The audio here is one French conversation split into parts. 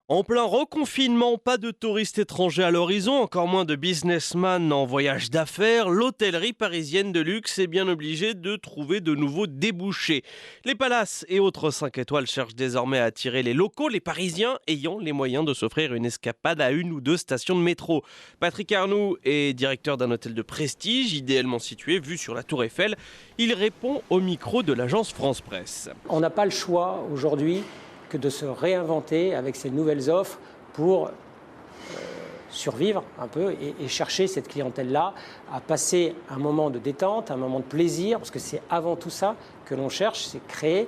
En plein reconfinement, pas de touristes étrangers à l'horizon, encore moins de businessmen en voyage d'affaires. L'hôtellerie parisienne de luxe est bien obligée de trouver de nouveaux débouchés. Les palaces et autres 5 étoiles cherchent désormais à attirer les locaux, les Parisiens ayant les moyens de s'offrir une escapade à 1 ou 2 stations de métro. Patrick Arnoux est directeur d'un hôtel de prestige, idéalement situé, vu sur la Tour Eiffel. Il répond au micro de l'agence France Presse. On n'a pas le choix aujourd'hui que de se réinventer avec ces nouvelles offres pour survivre un peu et chercher cette clientèle-là à passer un moment de détente, un moment de plaisir, parce que c'est avant tout ça que l'on cherche, c'est créer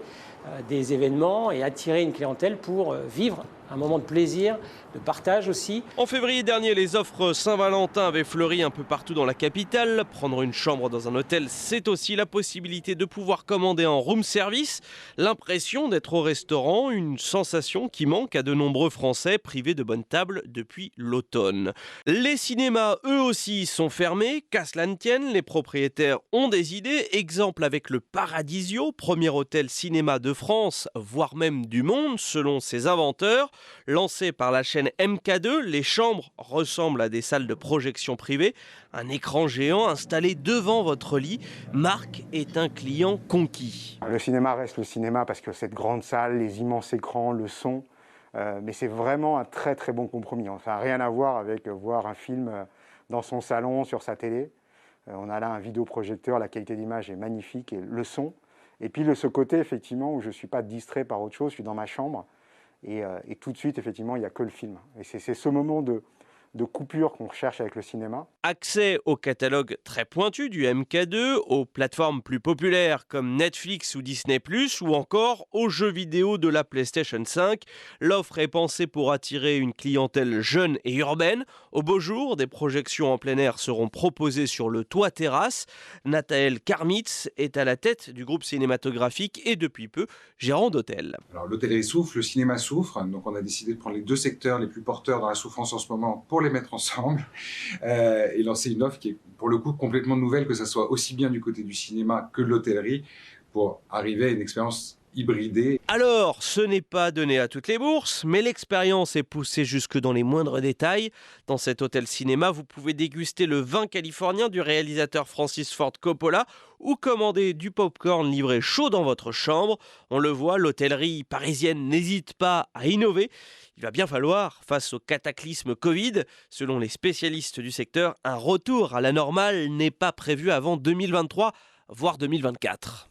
des événements et attirer une clientèle pour vivre un moment de plaisir, de partage aussi. En février dernier, les offres Saint-Valentin avaient fleuri un peu partout dans la capitale. Prendre une chambre dans un hôtel, c'est aussi la possibilité de pouvoir commander en room service. L'impression d'être au restaurant, une sensation qui manque à de nombreux Français privés de bonnes tables depuis l'automne. Les cinémas, eux aussi, sont fermés. Qu'à cela ne tienne, les propriétaires ont des idées. Exemple avec le Paradisio, premier hôtel cinéma de France, voire même du monde, selon ses inventeurs. Lancé par la chaîne MK2, les chambres ressemblent à des salles de projection privées. Un écran géant installé devant votre lit. Marc est un client conquis. Le cinéma reste le cinéma parce que cette grande salle, les immenses écrans, le son, mais c'est vraiment un très très bon compromis. Ça n'a rien à voir avec voir un film dans son salon, sur sa télé. On a là un vidéoprojecteur, la qualité d'image est magnifique et le son. Et puis ce côté effectivement où je ne suis pas distrait par autre chose, je suis dans ma chambre. Et tout de suite, effectivement, il n'y a que le film. Et c'est ce moment de coupure qu'on recherche avec le cinéma. Accès au catalogue très pointu du MK2, aux plateformes plus populaires comme Netflix ou Disney+, ou encore aux jeux vidéo de la PlayStation 5. L'offre est pensée pour attirer une clientèle jeune et urbaine. Au beau jour, des projections en plein air seront proposées sur le toit terrasse. Nathaël Karmitz est à la tête du groupe cinématographique et depuis peu gérant d'hôtel. Alors l'hôtellerie souffre, le cinéma souffre, donc on a décidé de prendre les 2 secteurs les plus porteurs dans la souffrance en ce moment pour les mettre ensemble et lancer une offre qui est pour le coup complètement nouvelle, que ce soit aussi bien du côté du cinéma que de l'hôtellerie, pour arriver à une expérience hybridée. Alors, ce n'est pas donné à toutes les bourses, mais l'expérience est poussée jusque dans les moindres détails. Dans cet hôtel cinéma, vous pouvez déguster le vin californien du réalisateur Francis Ford Coppola ou commander du popcorn livré chaud dans votre chambre. On le voit, l'hôtellerie parisienne n'hésite pas à innover. Il va bien falloir, face au cataclysme Covid, selon les spécialistes du secteur, un retour à la normale n'est pas prévu avant 2023, voire 2024.